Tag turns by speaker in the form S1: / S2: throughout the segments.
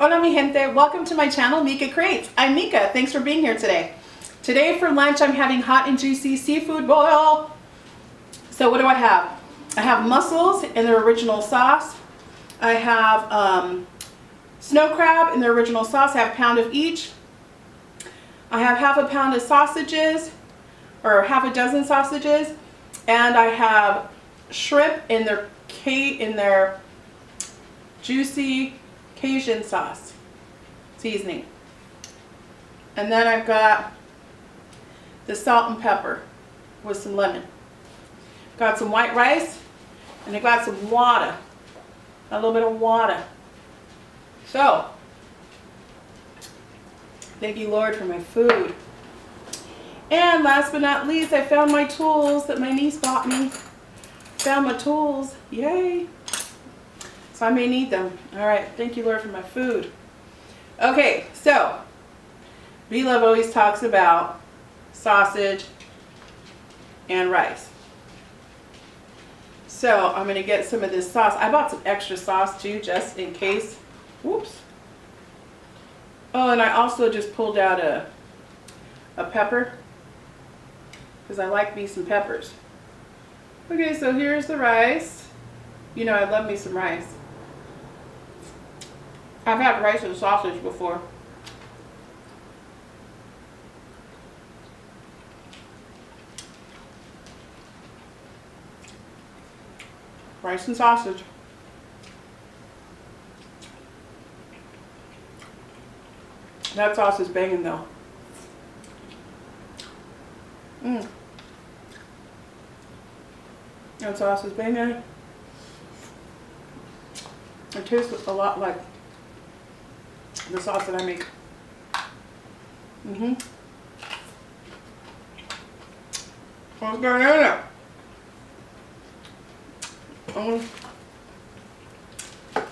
S1: Hola mi gente, welcome to my channel, Mika Creates. I'm Mika, thanks for being here today. Today for lunch I'm having hot and juicy seafood boil. So what do I have? I have mussels in their original sauce. I have snow crab in their original sauce. I have a pound of each. I have half a pound of sausages, or half a dozen sausages. And I have shrimp in their juicy Cajun sauce seasoning. And then I've got the salt and pepper with some lemon. Got some white rice and I got some water. A little bit of water. So, thank you Lord for my food. And last but not least, I found my tools that my niece bought me. Found my tools. Yay! So I may need them. Alright, thank you Lord for my food. Okay, so B-Love always talks about sausage and rice. So I'm going to get some of this sauce. I bought some extra sauce too, just in case. Whoops. Oh, and I also just pulled out a pepper, because I like me some peppers. Okay, so here's the rice. You know, I love me some rice. I've had rice and sausage before. Rice and sausage. That sauce is banging though. That sauce is banging. It tastes a lot like the sauce that I make. What's going on there?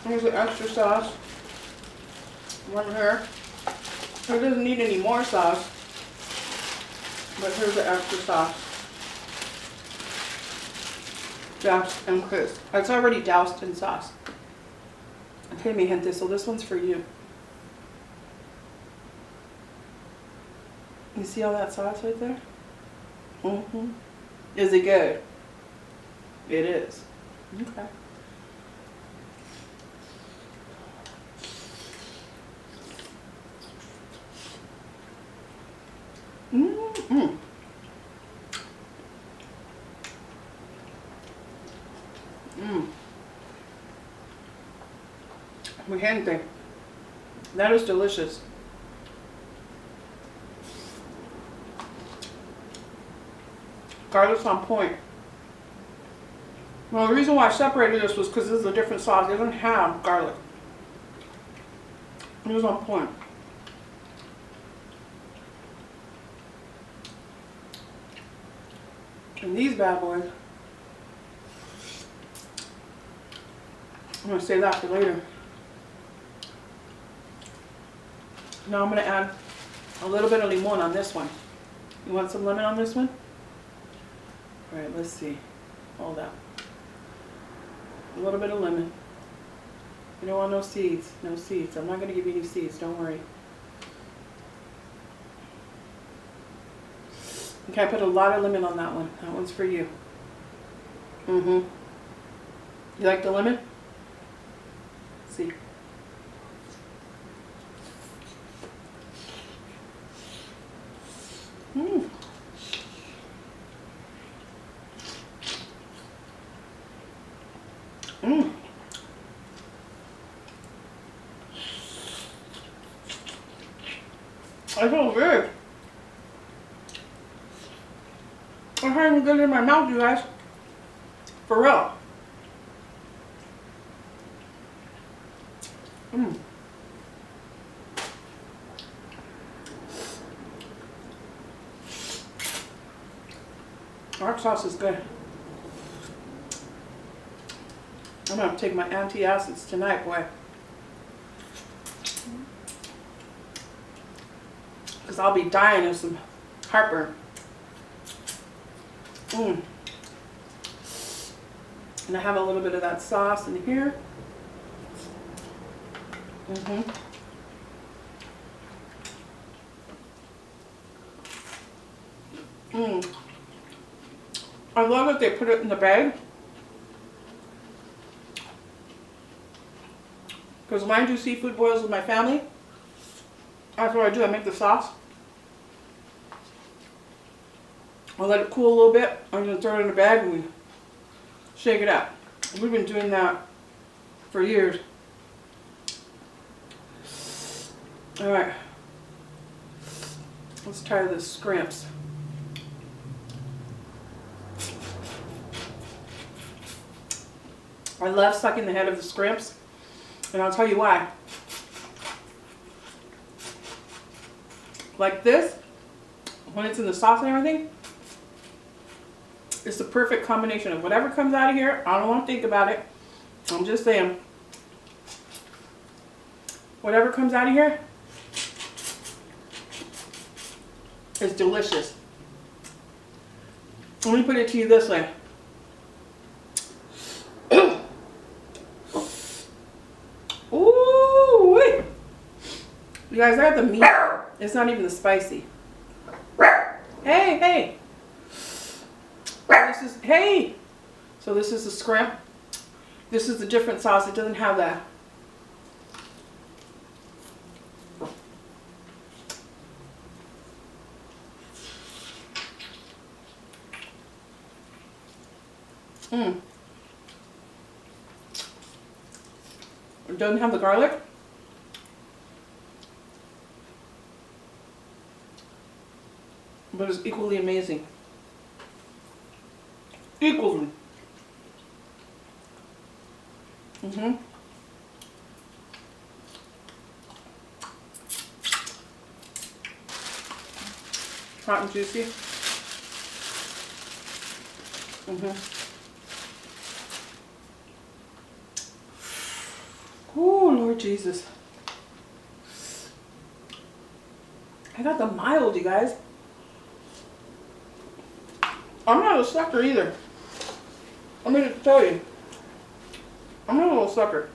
S1: Here's the extra sauce. Right here. It doesn't need any more sauce, but here's the extra sauce. Doused and crisp. It's already doused in sauce. Okay, mi gente, so this one's for you. You see all that sauce right there? Is it good? It is. Okay. Mi gente, that is delicious. Garlic's on point. Well, the reason why I separated this was because this is a different sauce. It doesn't have garlic. It was on point. And these bad boys, I'm going to save that for later. Now I'm going to add a little bit of limon on this one. You want some lemon on this one? Alright, let's see. Hold up. A little bit of lemon. You don't want no seeds. No seeds. I'm not going to give you any seeds. Don't worry. Okay, I put a lot of lemon on that one. That one's for you. You like the lemon? See. I feel good. I can't even get it in my mouth, you guys. For real. Our sauce is good. I'm gonna have to take my antacids tonight, boy. Because I'll be dying of some heartburn. And I have a little bit of that sauce in here. Mm-hmm. Mmm. I love that they put it in the bag. Because when I do seafood boils with my family, that's what I do. I make the sauce. I'll let it cool a little bit. I'm going to throw it in the bag and we shake it up. We've been doing that for years. Alright. Let's try the scrimps. I love sucking the head of the scrimps, and I'll tell you why. Like this, when it's in the sauce and everything, it's the perfect combination of whatever comes out of here. I don't want to think about it. I'm just saying. Whatever comes out of here is delicious. Let me put it to you this way. Ooh, you guys, I got the meat. It's not even the spicy. Hey, hey. This is, hey. So this is the scrimp. This is the different sauce. It doesn't have that. Mmm. It doesn't have the garlic. But it's equally amazing. Equally. Mm-hmm. Hot and juicy. Mm-hmm. Oh, Lord Jesus. I got the mild, you guys. I'm not a sucker either. I'm going to tell you. I'm not a little sucker.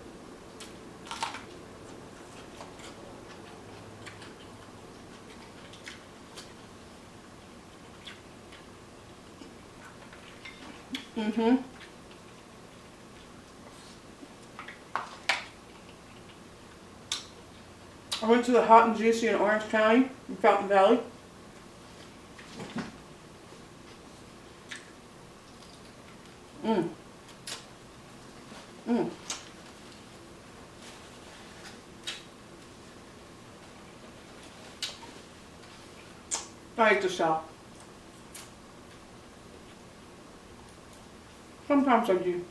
S1: Mm-hmm. I went to the Hot and Juicy in Orange County, in Fountain Valley. Mmm. Mmm. I like the shell. Sometimes I do.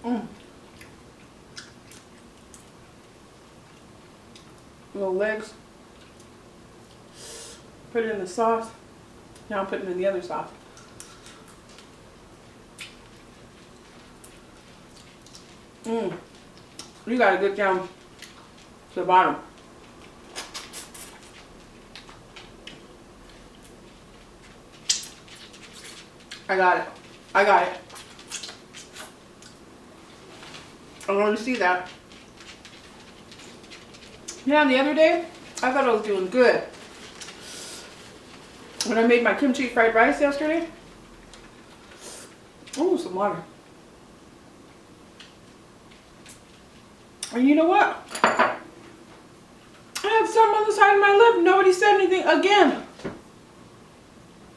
S1: Mmm. Little legs. Put it in the sauce. Now I'm putting it in the other sauce. Mmm. You gotta get down to the bottom. I got it. I got it. I want to see that. Yeah, the other day, I thought I was doing good. When I made my kimchi fried rice yesterday. Oh, some water. And you know what? I had some on the side of my lip. Nobody said anything again.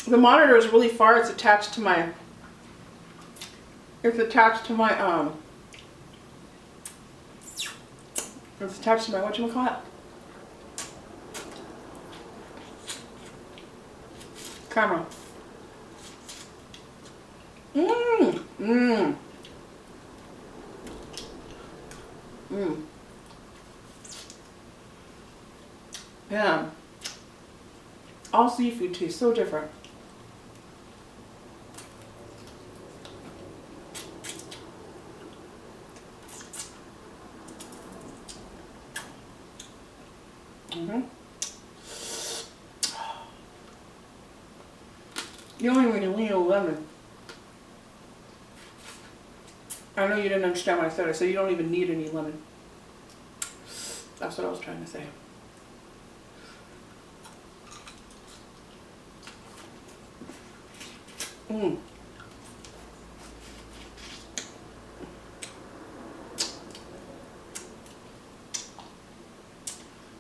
S1: The monitor is really far. It's attached to my It's attached to my whatchamacallit? Camera. Mmm. Mmm. Mmm. Yeah. All seafood tastes so different. Mm-hmm. You don't even need a lemon. I know you didn't understand what I said. I said you don't even need any lemon. That's what I was trying to say.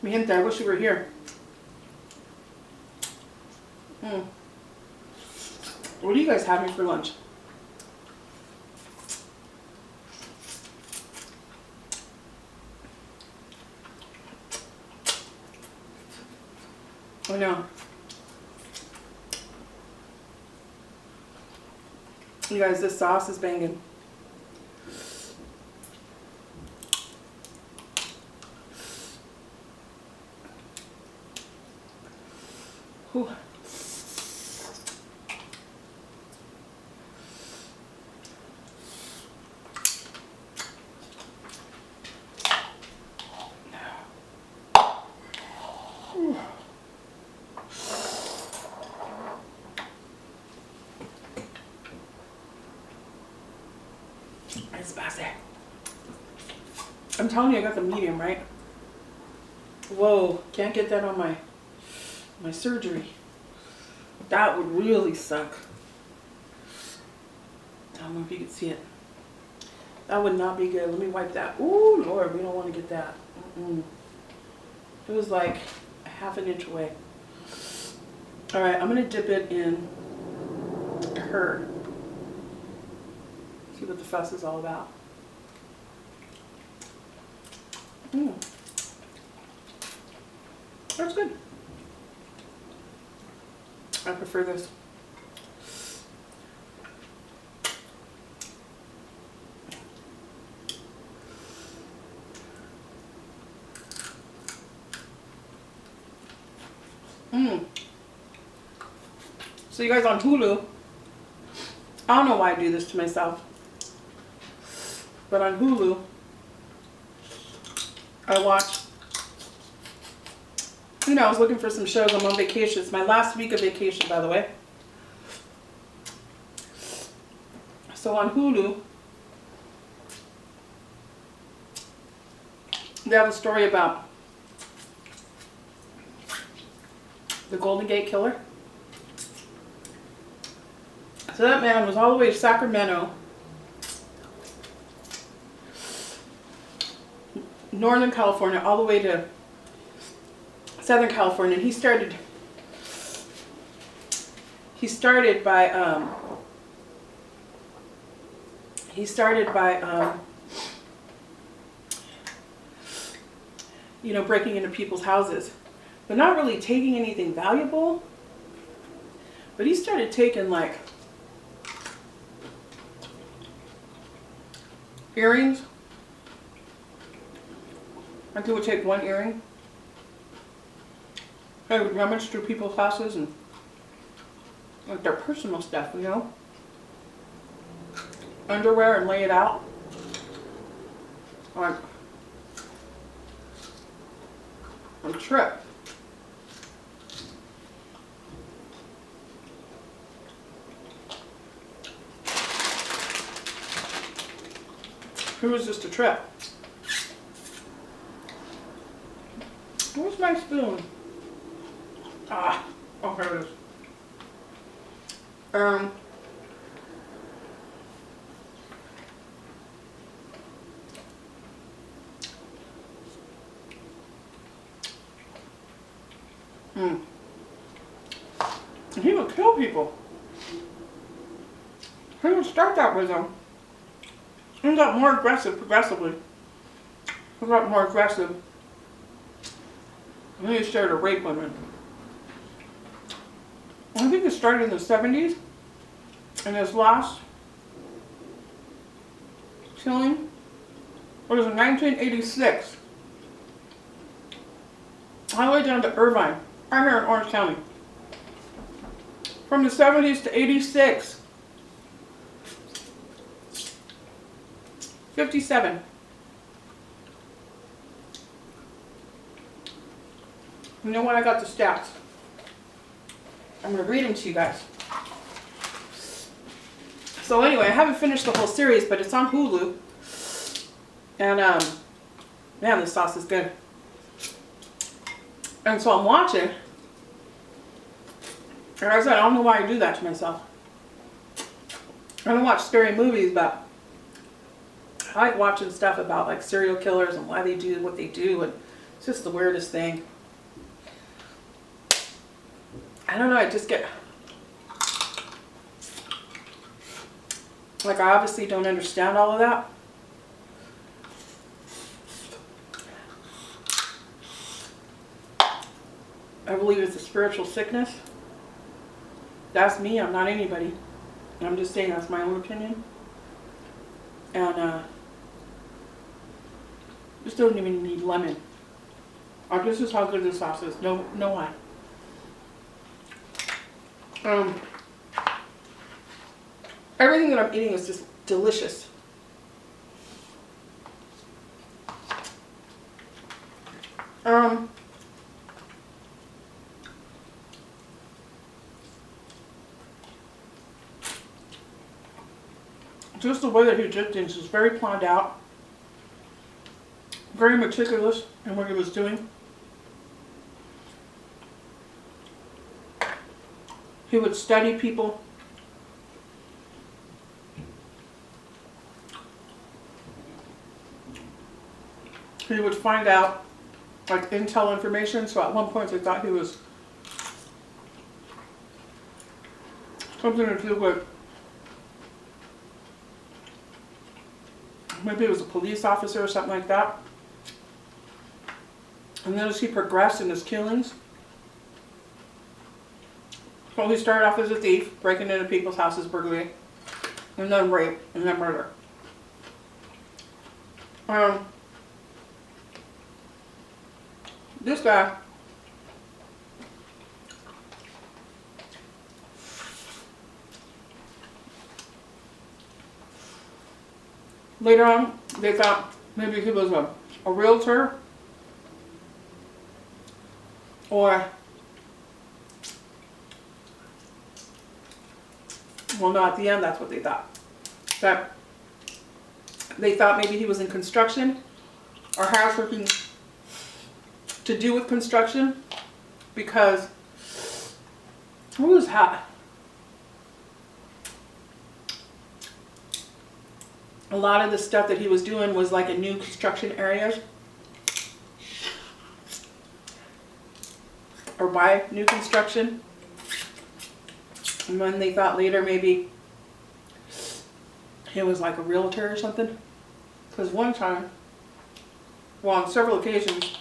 S1: Mi gente, I wish you were here. What are you guys having for lunch? I know. You guys, this sauce is banging. Whew. It's spicy. I'm telling you, I got the medium, right? Whoa, can't get that on my surgery. That would really suck. I don't know if you can see it. That would not be good. Let me wipe that. Ooh, Lord, we don't want to get that. It was like a ½ inch away. All right, I'm going to dip it in her. See what the fuss is all about. That's good. I prefer this. So you guys on Hulu, I don't know why I do this to myself, but on Hulu, I watch, I was looking for some shows. I'm on vacation. It's my last week of vacation, by the way. So on Hulu, they have a story about the Golden Gate Killer. So that man was all the way to Sacramento, Northern California, all the way to Southern California. And he started by breaking into people's houses, but not really taking anything valuable. But he started taking like earrings. I think he would take one earring. I would rummage through people's houses and like their personal stuff, underwear, and lay it out. Like a trip. It was just a trip. Where's my spoon? Oh, here it is. And he would kill people. He would start that with them. He got more aggressive progressively. He got more aggressive. And then he started to rape women. I think it started in the 70s. And his last killing was in 1986. All the way down to Irvine, right here in Orange County. From the 70s to 86. 57. You know what? I got the stats. I'm going to read them to you guys. So anyway, I haven't finished the whole series, but it's on Hulu. And man, this sauce is good. And so I'm watching. And I said, I don't know why I do that to myself. I don't watch scary movies, but I like watching stuff about like serial killers and why they do what they do, and it's just the weirdest thing. I don't know, I just get like, I obviously don't understand all of that. I believe it's a spiritual sickness. That's me, I'm not anybody. I'm just saying that's my own opinion. And this doesn't even need lemon. This is how good this sauce is. No wine. Everything that I'm eating is just delicious. Just the way that he did things is very planned out, very meticulous in what he was doing. He would study people. He would find out like intel information. So at one point they thought he was something to do with, maybe it was a police officer or something like that. And then as he progressed in his killings, so he started off as a thief, breaking into people's houses, burglary, and then rape, and then murder. This guy, later on, they thought maybe he was a realtor, or, well, no, at the end, that's what they thought. That they thought maybe he was in construction or has something to do with construction, because it was hot. A lot of the stuff that he was doing was like in new construction areas, or by new construction. And then they thought later maybe he was like a realtor or something. Because one time, well, on several occasions,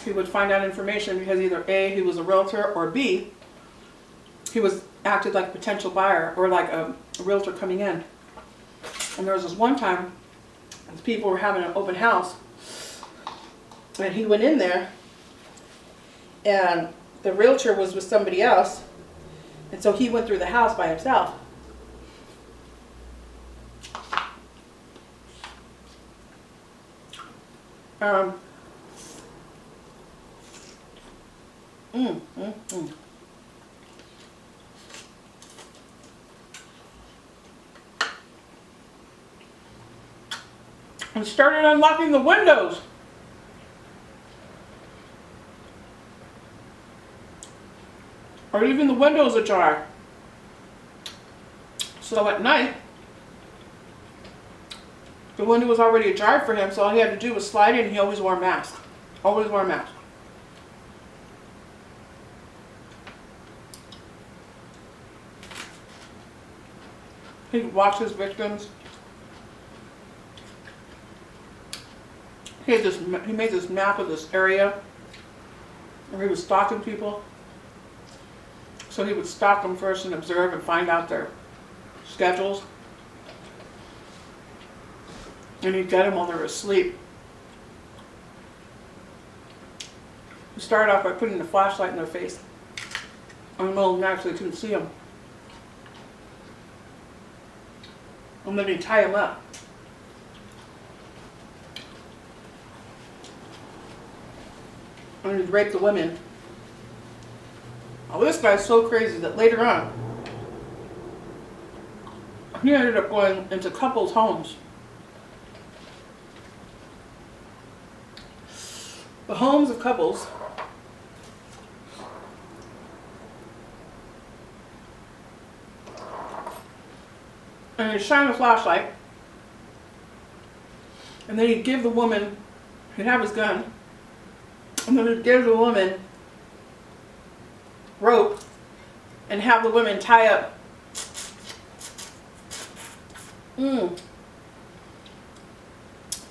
S1: he would find out information because either A, he was a realtor, or B, he was acted like a potential buyer or like a realtor coming in. And there was this one time, people were having an open house, and he went in there, and the realtor was with somebody else, and so he went through the house by himself. And started unlocking the windows. Or leaving the windows ajar. So at night, the window was already ajar for him, so all he had to do was slide in, and he always wore a mask. Always wore a mask. He'd watch his victims. He made this map of this area where he was stalking people. So he would stalk them first and observe and find out their schedules. And he'd get them while they were asleep. He started off by putting a flashlight in their face. And no one actually couldn't see them. And then he'd tie them up. And he'd rape the women. Well, this guy's so crazy that later on, he ended up going into couples' homes. The homes of couples. And he'd shine a flashlight. And then he'd give the woman, he'd have his gun. And then he'd give the woman rope and have the women tie up.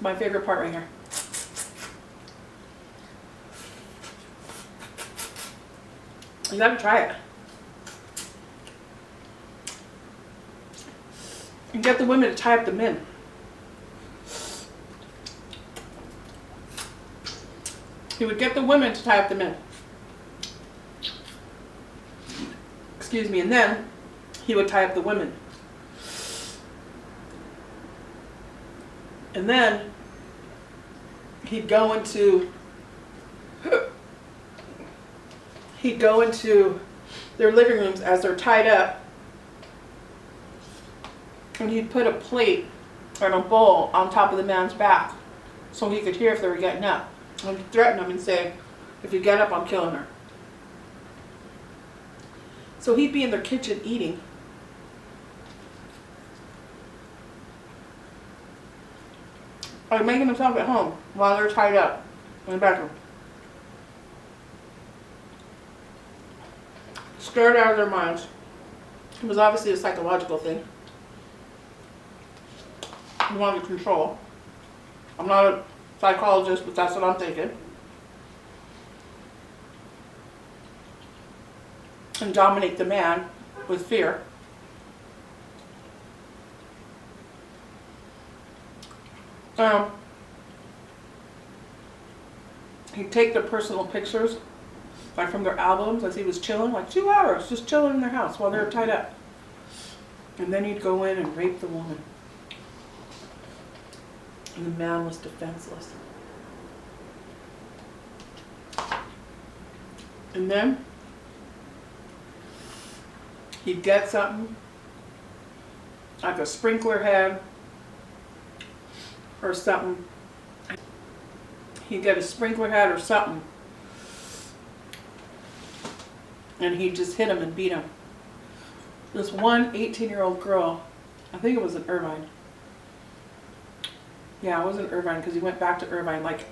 S1: My favorite part right here. You gotta try it. And get the women to tie up the men. He would get the women to tie up the men. Excuse me, and then he would tie up the women. And then he'd go into their living rooms as they're tied up, and he'd put a plate or a bowl on top of the man's back so he could hear if they were getting up. And he'd threaten them and say, if you get up, I'm killing her. So he'd be in their kitchen eating. Or making himself at home while they're tied up in the bedroom. Scared out of their minds. It was obviously a psychological thing. He wanted control. I'm not a psychologist, but that's what I'm thinking. And dominate the man with fear. He'd take their personal pictures, like from their albums, as he was chilling, like 2 hours, just chilling in their house while they were tied up. And then he'd go in and rape the woman. And the man was defenseless. And then he'd get something, like a sprinkler head or something. He'd get a sprinkler head or something. And he'd just hit him and beat him. This one 18-year-old girl, I think it was in Irvine. Yeah, it was in Irvine because he went back to Irvine like,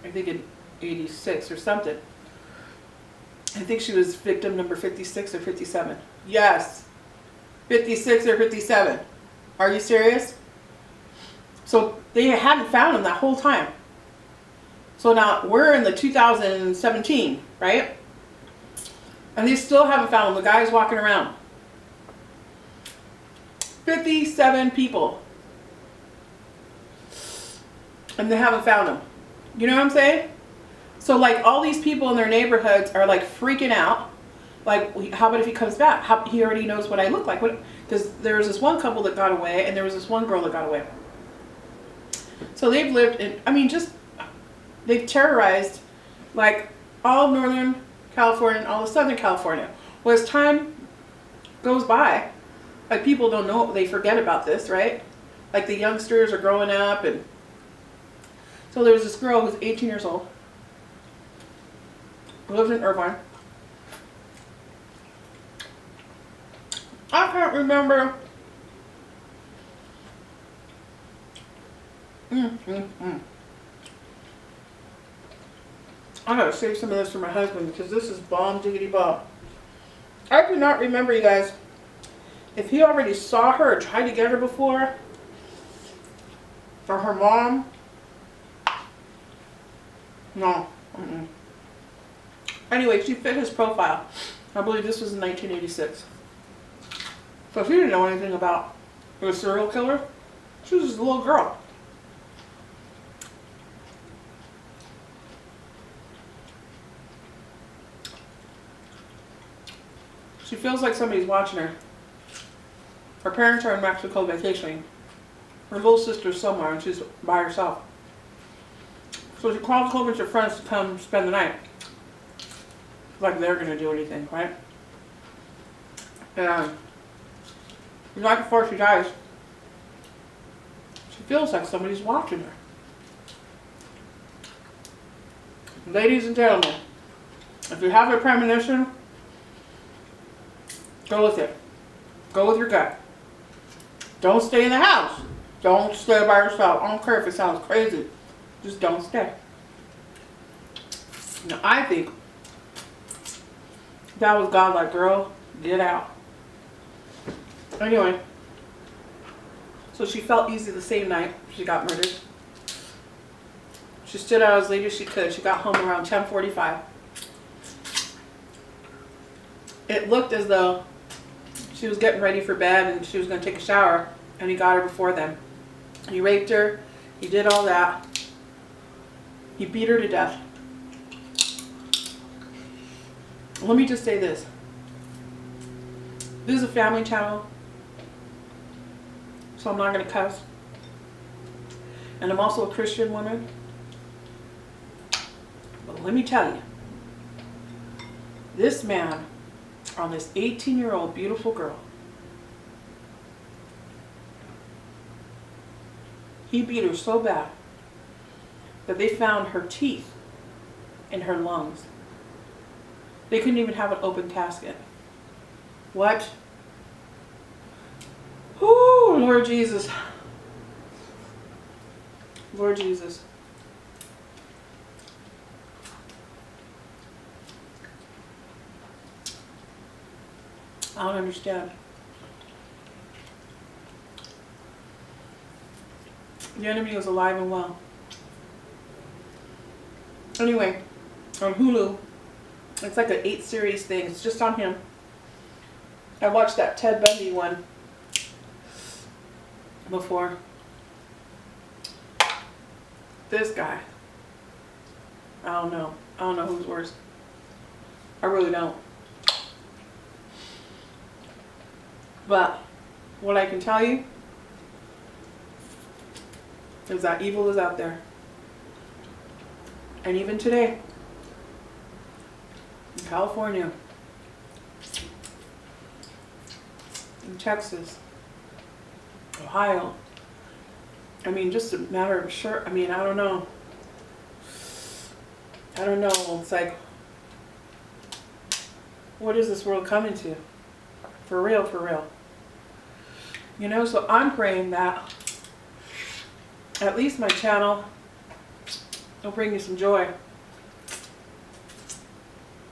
S1: I think in 86 or something. I think she was victim number 56 or 57. Yes, 56 or 57. Are you serious? So they hadn't found him that whole time. So now we're in the 2017, right? And they still haven't found him. The guy's walking around. 57 people. And they haven't found him. You know what I'm saying? So like all these people in their neighborhoods are like freaking out. Like, how about if he comes back? He already knows what I look like. Because there was this one couple that got away, and there was this one girl that got away. So they've lived in, they've terrorized like all of Northern California and all of Southern California. Well, as time goes by, like people don't know, they forget about this, right? Like the youngsters are growing up, and so there was this girl who's 18 years old, who lives in Irvine. I can't remember. I gotta save some of this for my husband because this is bomb diggity bomb. I do not remember, you guys, if he already saw her or tried to get her before, or her mom. No. Anyway, she fit his profile. I believe this was in 1986. So she didn't know anything about a serial killer. She was just a little girl. She feels like somebody's watching her. Her parents are in Mexico vacationing. Her little sister's somewhere and she's by herself. So she calls a whole bunch of friends to come spend the night. Like they're going to do anything, right? And the night before she dies, feels like somebody's watching her. Ladies and gentlemen, if you have a premonition, go with it. Go with your gut. Don't stay in the house. Don't stay by yourself. I don't care if it sounds crazy. Just don't stay. Now, I think that was God like, girl, get out. Anyway, so she felt easy the same night she got murdered. She stood out as late as she could. She got home around 10:45. It looked as though she was getting ready for bed and she was going to take a shower, and he got her before then. He raped her. He did all that. He beat her to death. Let me just say this. This is a family channel, so I'm not going to cuss. And I'm also a Christian woman. But let me tell you, this man on this 18-year-old beautiful girl, he beat her so bad that they found her teeth in her lungs. They couldn't even have an open casket. What? Oh, Lord Jesus. Lord Jesus. I don't understand. The enemy is alive and well. Anyway, on Hulu, it's like an 8-series thing. It's just on him. I watched that Ted Bundy one before. This guy. I don't know. I don't know who's worse. I really don't. But what I can tell you is that evil is out there. And even today, in California, in Texas, Ohio, I mean, just a matter of sure. I mean, I don't know. I don't know. It's like, what is this world coming to? For real, for real. You know, so I'm praying that at least my channel will bring you some joy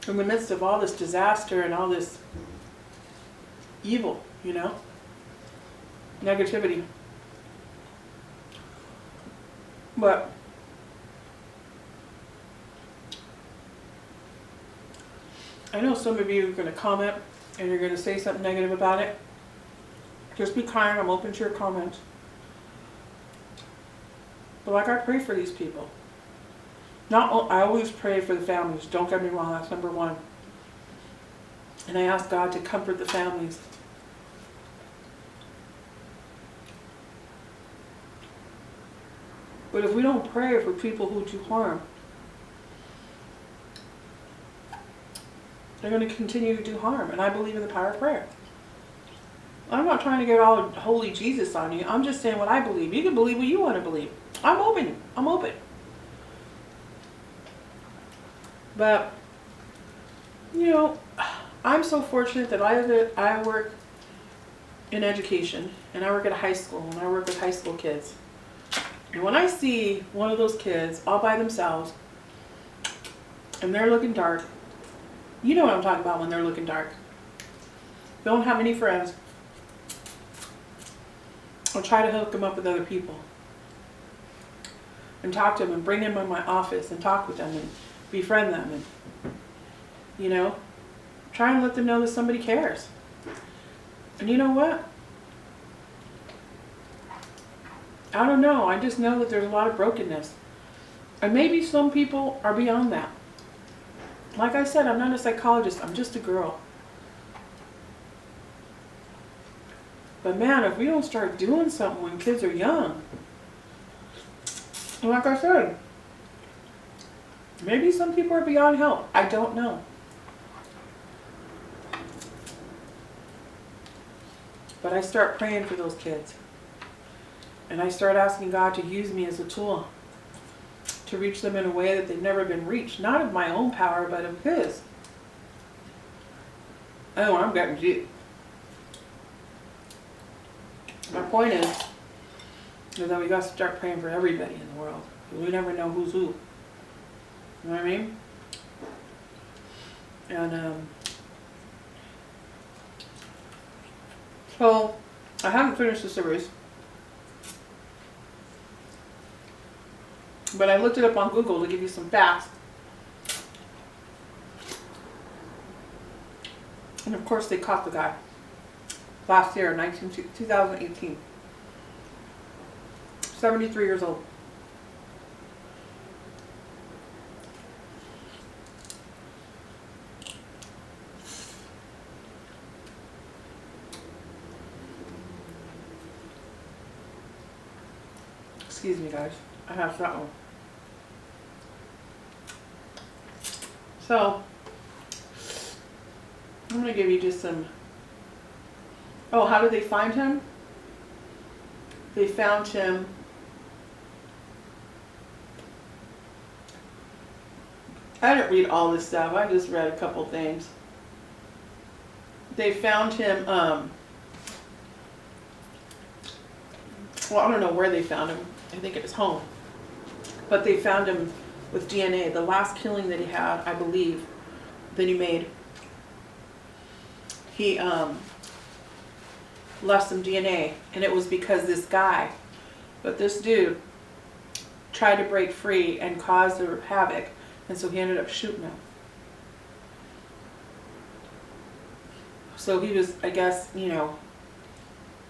S1: in the midst of all this disaster and all this evil, you know, negativity. But I know some of you are going to comment and you're going to say something negative about it. Just be kind. I'm open to your comments. But like, I pray for these people. I always pray for the families. Don't get me wrong. That's number one. And I ask God to comfort the families. But if we don't pray for people who do harm, they're going to continue to do harm. And I believe in the power of prayer. I'm not trying to get all holy Jesus on you. I'm just saying what I believe. You can believe what you want to believe. I'm open. I'm open. But, you know, I'm so fortunate that I work in education, and I work at a high school, and I work with high school kids. And when I see one of those kids all by themselves, and they're looking dark, you know what I'm talking about when they're looking dark. Don't have any friends. I'll try to hook them up with other people. And talk to them and bring them in my office and talk with them and befriend them. And, you know, try and let them know that somebody cares. And you know what? I don't know. I just know that there's a lot of brokenness. And maybe some people are beyond that. Like I said, I'm not a psychologist. I'm just a girl. But man, if we don't start doing something when kids are young, and like I said, maybe some people are beyond help. I don't know. But I start praying for those kids. And I started asking God to use me as a tool to reach them in a way that they've never been reached. Not of my own power, but of His. Oh, I'm getting deep. My point is that we got to start praying for everybody in the world. We never know who's who. You know what I mean? And so I haven't finished the series, but I looked it up on Google to give you some facts. And of course they caught the guy last year, 2018. 73 years old. Excuse me, guys. I have that one. So, I'm going to give you just some... Oh, how did they find him? They found him... I didn't read all this stuff. I just read a couple things. They found him... well, I don't know where they found him. I think at his home. But they found him with DNA. The last killing that he had, I believe, that he made, he left some DNA. And it was because this guy, but this dude, tried to break free and caused a havoc. And so he ended up shooting him. So he was, I guess, you know,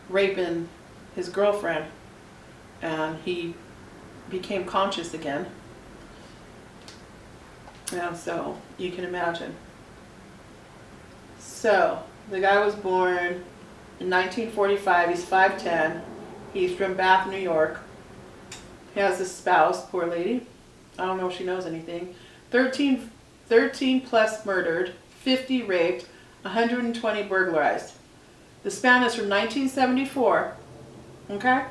S1: raping his girlfriend. And he became conscious again. And so you can imagine. So the guy was born in 1945. He's 5'10". He's from Bath, New York. He has a spouse, poor lady. I don't know if she knows anything. 13 plus murdered, 50 raped, 120 burglarized. The span is from 1974. Okay?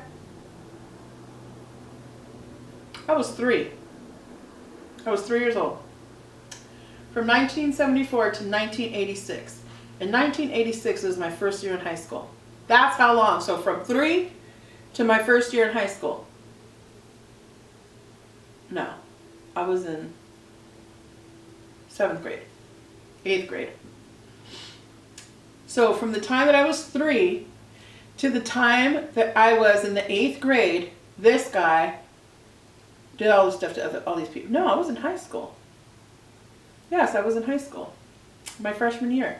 S1: I was 3. I was 3 years old. From 1974 to 1986. And 1986 was my first year in high school. That's how long. So from 3 to my first year in high school. No. I was in 7th grade. 8th grade. So from the time that I was 3 to the time that I was in the 8th grade, this guy did all this stuff to all these people. No, I was in high school. Yes, I was in high school. My freshman year.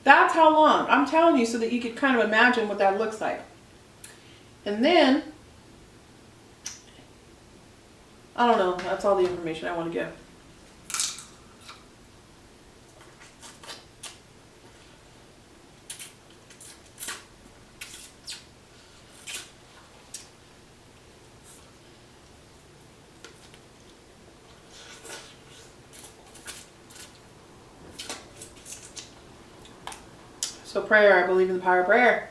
S1: That's how long. I'm telling you so that you could kind of imagine what that looks like. And then, I don't know. That's all the information I want to give. So prayer, I believe in the power of prayer.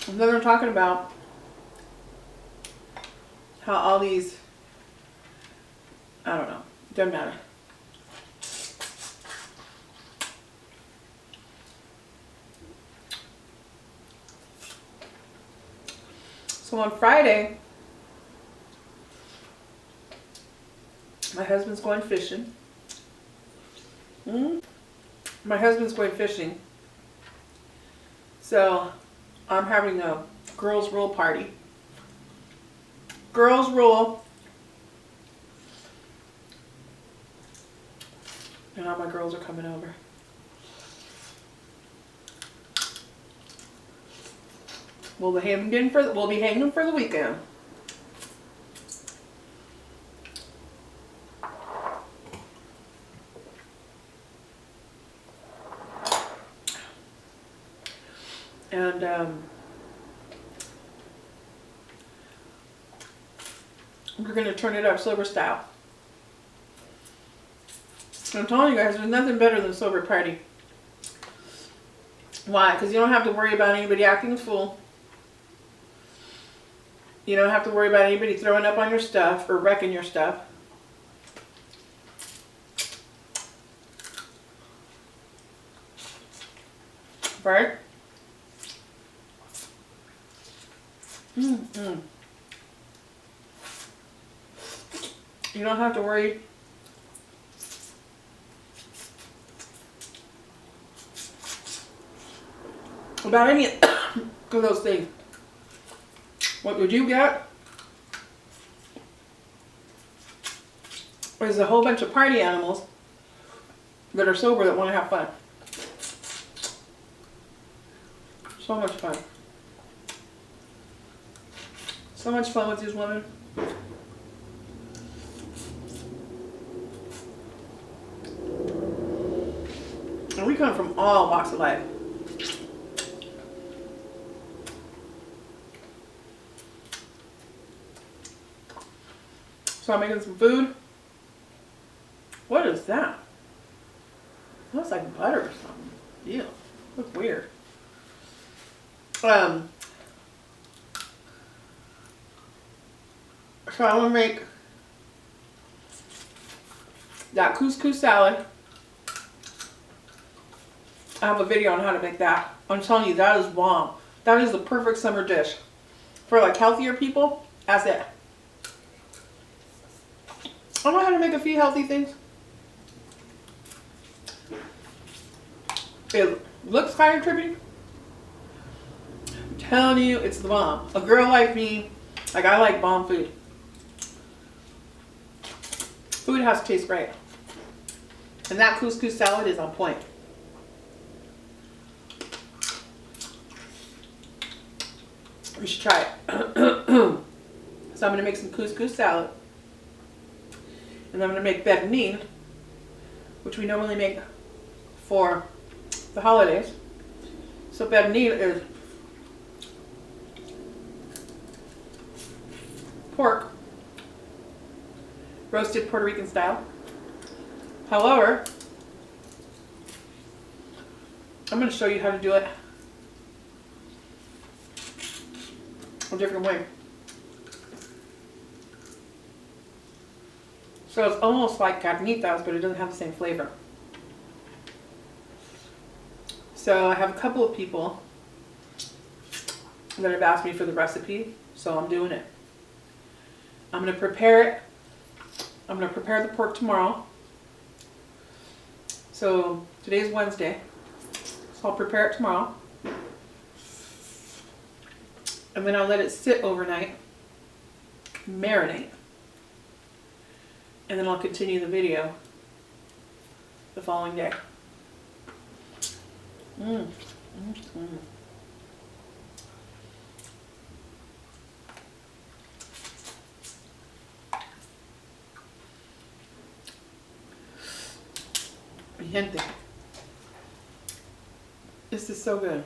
S1: And then they're talking about how all these, I don't know, doesn't matter. So on Friday, my husband's going fishing. My husband's going fishing. So I'm having a girls' roll party. Girls' roll. And all my girls are coming over. We'll be hanging for the weekend. And we're going to turn it up silver style. I'm telling you guys, there's nothing better than a sober party. Why? Because you don't have to worry about anybody acting a fool. You don't have to worry about anybody throwing up on your stuff or wrecking your stuff. Right? Mm-mm. You don't have to worry about any of those things. What would you get is a whole bunch of party animals that are sober that want to have fun. So much fun. So much fun with these women. And we come from all walks of life. So I'm making some food. What is that? It looks like butter or something. Ew, looks weird. So I'm gonna make that couscous salad. I have a video on how to make that. I'm telling you, that is bomb. That is the perfect summer dish. For like healthier people, that's it. I know how to make a few healthy things. It looks kind of trippy. I'm telling you, it's the bomb. A girl like me, like I like bomb food. Food has to taste great. And that couscous salad is on point. You should try it. So I'm going to make some couscous salad. And I'm going to make pernil, which we normally make for the holidays. So pernil is pork, roasted Puerto Rican style. However, I'm going to show you how to do it a different way. So it's almost like carnitas, but it doesn't have the same flavor. So I have a couple of people that have asked me for the recipe, so I'm doing it. I'm going to prepare it. I'm going to prepare the pork tomorrow. So today's Wednesday, so I'll prepare it tomorrow. And then I'll let it sit overnight, marinate. And then I'll continue the video the following day. Mi gente, this is so good.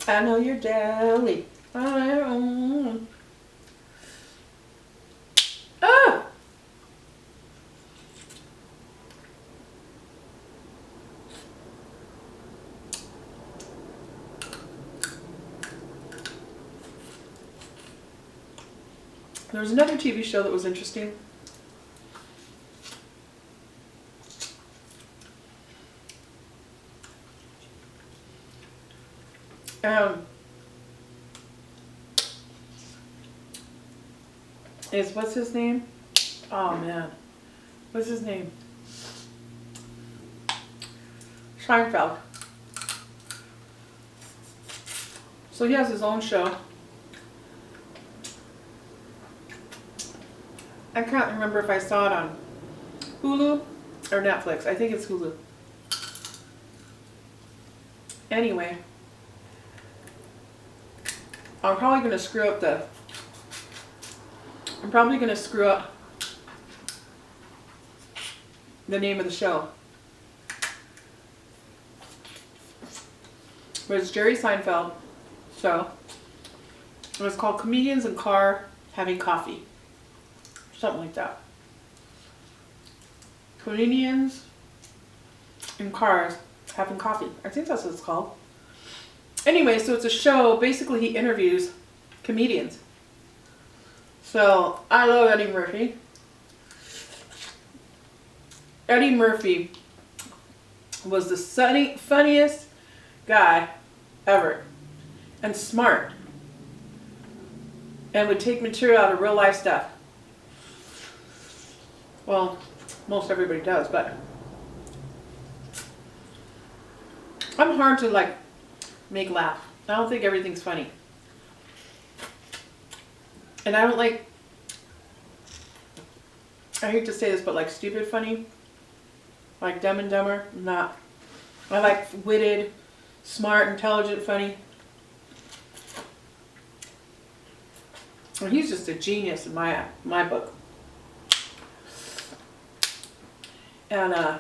S1: I know you're jelly. Ah! There was another TV show that was interesting. What's his name? Oh man, what's his name? Seinfeld. So he has his own show. I can't remember if I saw it on Hulu or Netflix. I think it's Hulu. Anyway, I'm probably going to screw up the name of the show. But it's Jerry Seinfeld. So it was called Comedians in Car Having Coffee. Something like that. Comedians in cars having coffee. I think that's what it's called. Anyway, so it's a show. Basically, he interviews comedians. So I love Eddie Murphy. Eddie Murphy was the funniest guy ever, and smart, and would take material out of real life stuff. Well, most everybody does, but I'm hard to like make laugh. I don't think everything's funny, and I don't like, I hate to say this, but like stupid funny, like Dumb and Dumber. Not. I like witted, smart, intelligent, funny. And he's just a genius in my book. And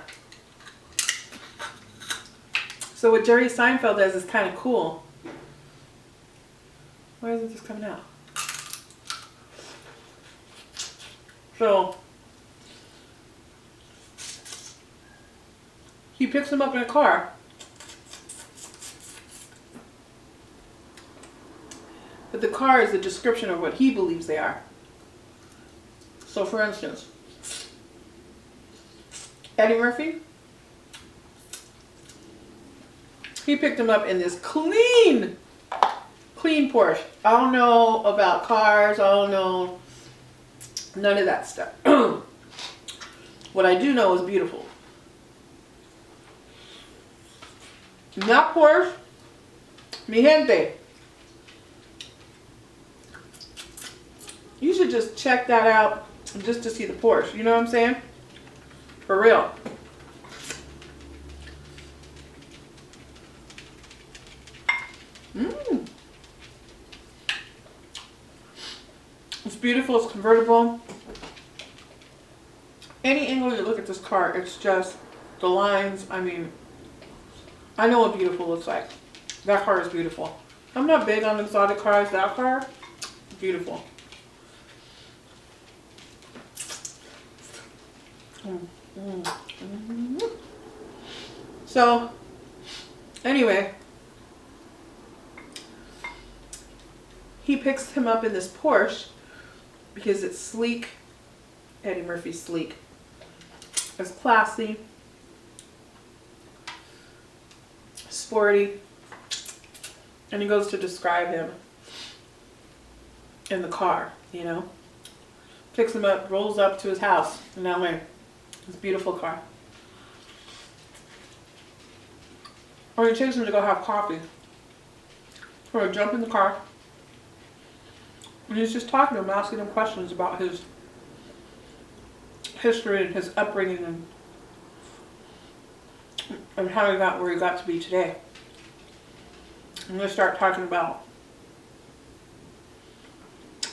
S1: so what Jerry Seinfeld does is kind of cool. Why isn't this coming out? So he picks him up in a car. But the car is a description of what he believes they are. So for instance, Eddie Murphy, he picked him up in this clean Porsche. I don't know about cars. I don't know none of that stuff. What I do know is beautiful. Not Porsche, mi gente. You should just check that out just to see the Porsche. You know what I'm saying? For real. It's beautiful. It's convertible. Any angle you look at this car, it's just the lines. I mean, I know what beautiful looks like. That car is beautiful. I'm not big on exotic cars. That car, beautiful. So, anyway, he picks him up in this Porsche because it's sleek. Eddie Murphy's sleek. It's classy, sporty, and he goes to describe him in the car, you know. Picks him up, rolls up to his house in LA. This beautiful car. Or he takes him to go have coffee. Or I jump in the car. And he's just talking to him, asking him questions about his history and his upbringing and how he got where he got to be today. And they start talking about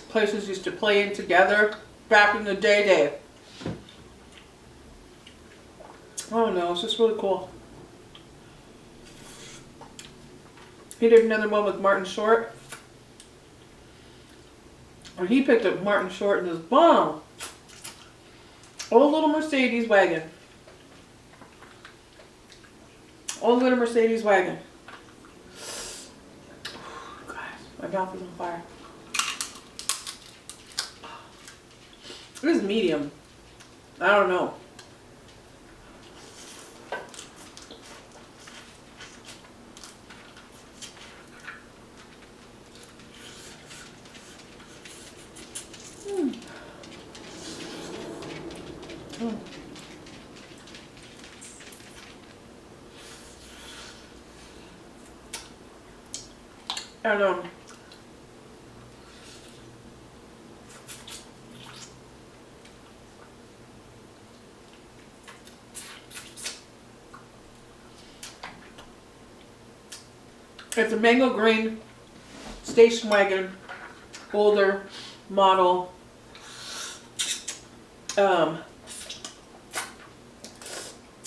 S1: places used to play in together back in the day. I don't know, it's just really cool. He did another one with Martin Short. And he picked up Martin Short in this bomb old little Mercedes wagon. Old little Mercedes wagon. God, my mouth is on fire. It is medium. I don't know. And it's a mango green station wagon, older model,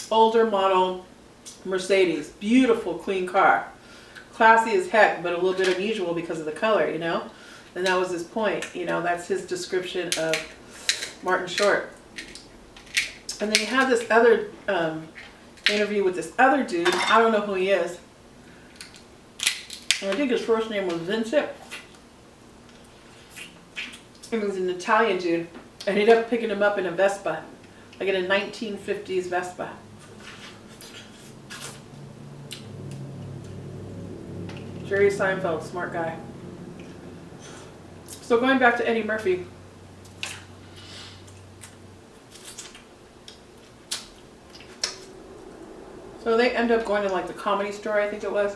S1: older model Mercedes. Beautiful, clean car. classy as heck, but a little bit unusual because of the color, you know? And that was his point, you know, that's his description of Martin Short. And then he had this other interview with this other dude. I don't know who he is. And I think his first name was Vincent. He was an Italian dude. I ended up picking him up in a Vespa, like in a 1950s Vespa. Jerry Seinfeld, smart guy. So going back to Eddie Murphy. So they end up going to like the Comedy Store, I think it was.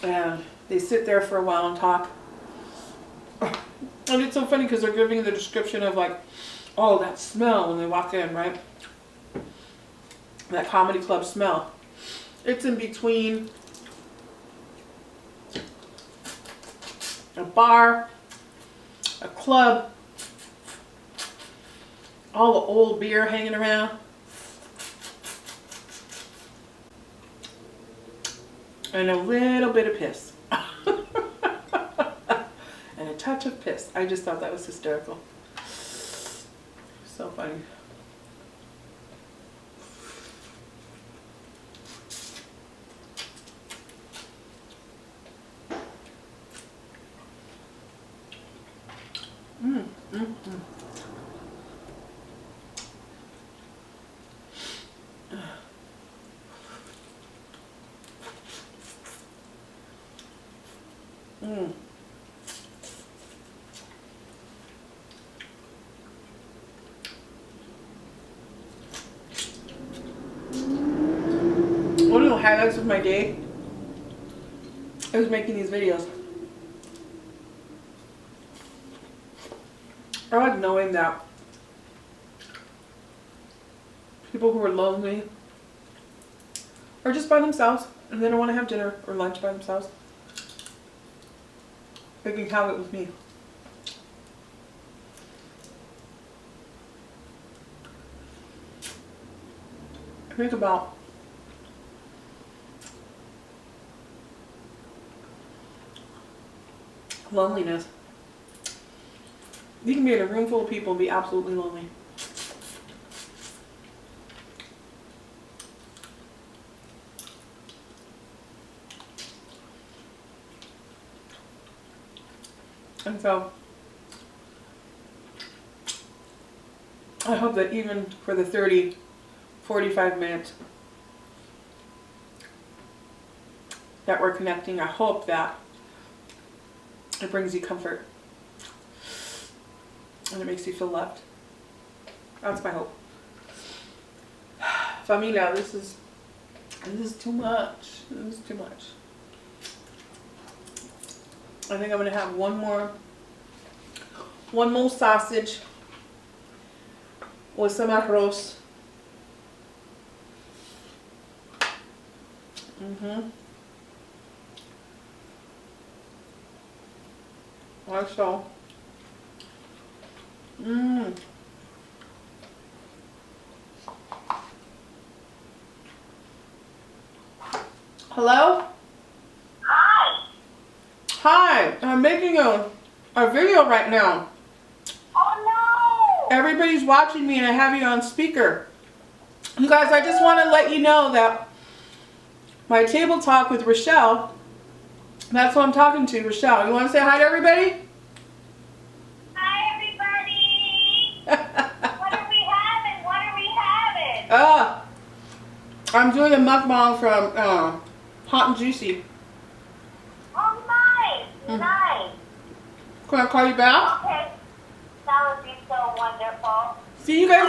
S1: And they sit there for a while and talk. And it's so funny because they're giving the description of like, oh, that smell when they walk in, right? That comedy club smell. It's in between a bar, a club, all the old beer hanging around, and a little bit of piss. And a touch of piss. I just thought that was hysterical. So funny. One of the highlights of my day is making these videos. I like knowing that people who are lonely or just by themselves and they don't want to have dinner or lunch by themselves, they can have it with me. Think about loneliness. You can be in a room full of people and be absolutely lonely. And so I hope that even for the 30, 45 minutes that we're connecting, I hope that it brings you comfort and it makes you feel loved. That's my hope. Familia, this is too much. This is too much. I think I'm gonna have one more sausage with some arroz. Like so. Hello?
S2: Hi.
S1: Hi, I'm making a video right now.
S2: Oh no!
S1: Everybody's watching me and I have you on speaker. You guys, I just want to let you know that my table talk with Rochelle, that's who I'm talking to, Rochelle. You want to say hi to everybody?
S2: Hi everybody! What are we having? What are we having?
S1: I'm doing a mukbang from Hot and Juicy.
S2: Oh nice! Nice!
S1: Can I call you back?
S2: Okay. That would be so wonderful.
S1: See, you guys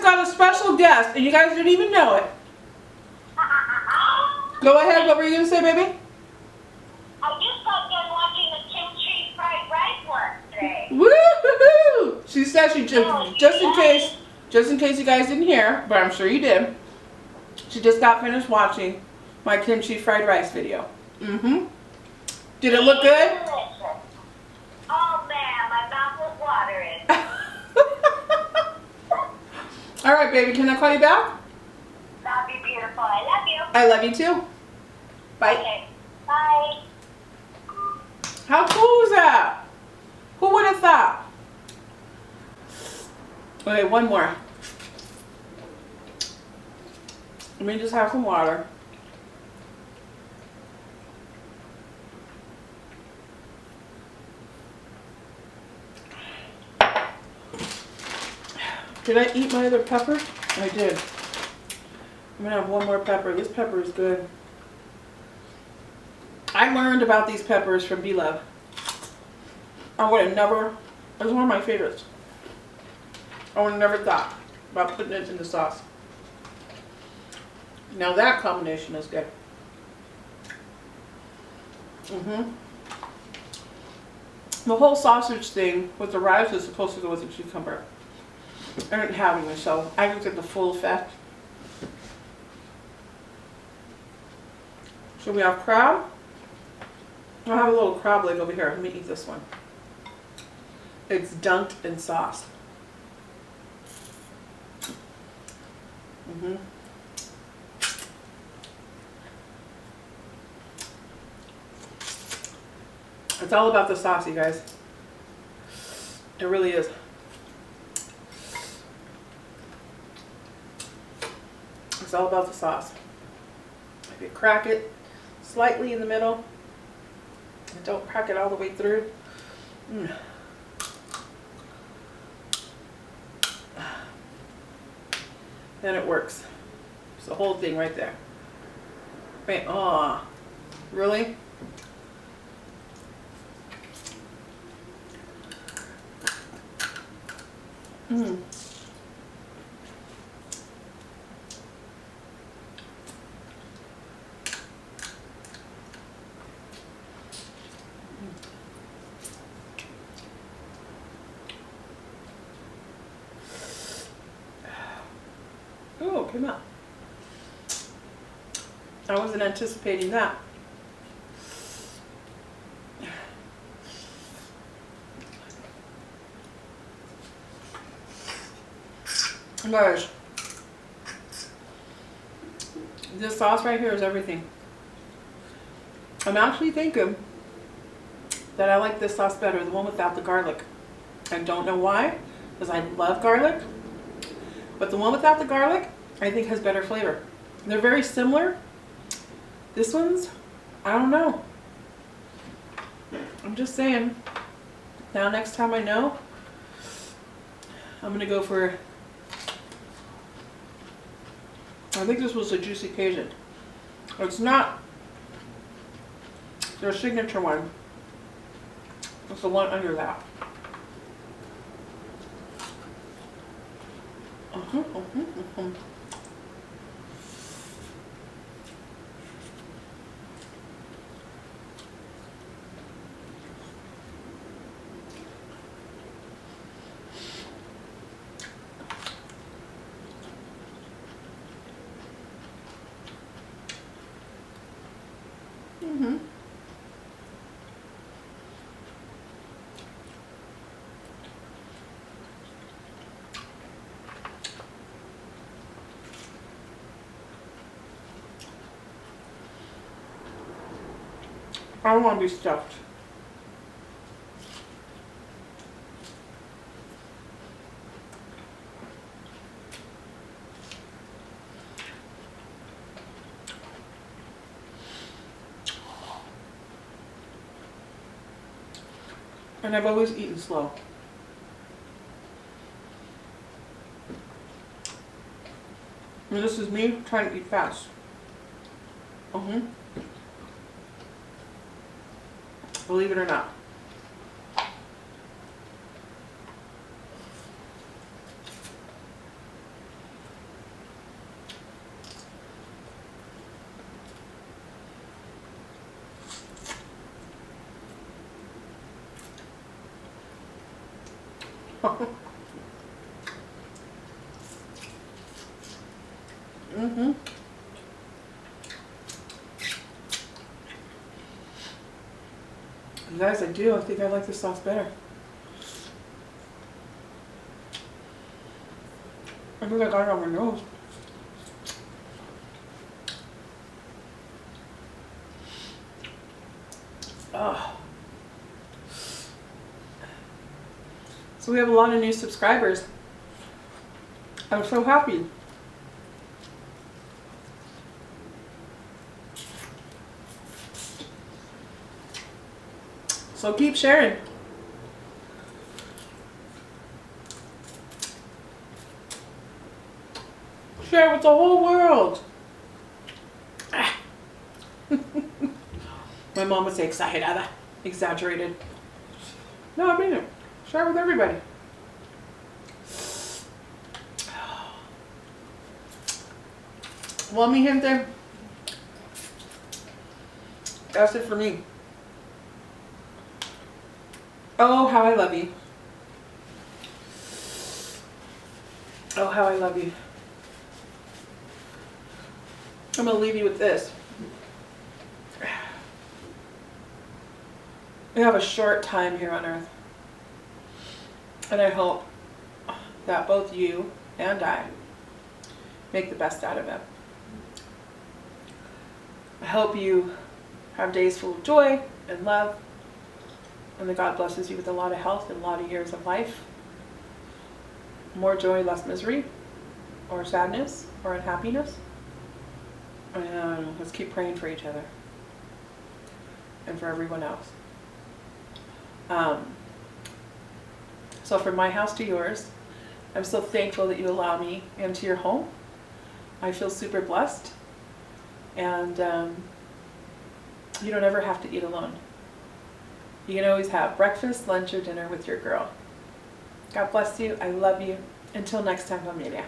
S1: got a special guest and you guys didn't even know it. Go ahead, what were you going to say, baby?
S2: I just got done watching the kimchi fried rice one today.
S1: Woo-hoo-hoo! She said she just in case you guys didn't hear, but I'm sure you did. She just got finished watching my kimchi fried rice video. Did it look good?
S2: Delicious. Oh man, my mouth was watering.
S1: All right, baby, can I call you back?
S2: That'd be beautiful. I love you.
S1: I love you too. Bye.
S2: Okay. Bye.
S1: How cool is that? Who would have thought? Okay, one more. Let me just have some water. Did I eat my other pepper? I did. I'm gonna have one more pepper. This pepper is good. I learned about these peppers from B-Love. I would have never, it was one of my favorites. I would have never thought about putting it in the sauce. Now that combination is good. The whole sausage thing with the rice is supposed to go with the cucumber. I didn't have any, so I didn't get the full effect. So we have crab. I have a little crab leg over here. Let me eat this one. It's dunked in sauce. It's all about the sauce, you guys. It really is. It's all about the sauce. If you crack it slightly in the middle, and don't crack it all the way through. Then it works. It's the whole thing right there. Wait, oh, really? Oh, came out. I wasn't anticipating that. Guys, this sauce right here is everything. I'm actually thinking that I like this sauce better, the one without the garlic. I don't know why, because I love garlic. But the one without the garlic, I think has better flavor. They're very similar. This one's, I don't know. I'm just saying. Now next time I know, I'm gonna go for, I think this was a Juicy Cajun. It's not their signature one. It's the one under that. I don't want to be stuffed. And I've always eaten slow. And this is me trying to eat fast. Believe it or not. You guys, I do. I think I like this sauce better. I think I got it on my nose. So we have a lot of new subscribers. I'm so happy. So keep sharing. Share with the whole world. Ah. My mom would say exagerada, exaggerated. No, I mean it. Share with everybody. Well, mi gente, that's it for me. Oh, how I love you. Oh, how I love you. I'm going to leave you with this. We have a short time here on earth. And I hope that both you and I make the best out of it. I hope you have days full of joy and love, and that God blesses you with a lot of health and a lot of years of life. More joy, less misery, or sadness, or unhappiness. And let's keep praying for each other and for everyone else. So from my house to yours, I'm so thankful that you allow me into your home. I feel super blessed. And you don't ever have to eat alone. You can always have breakfast, lunch, or dinner with your girl. God bless you. I love you. Until next time, familia.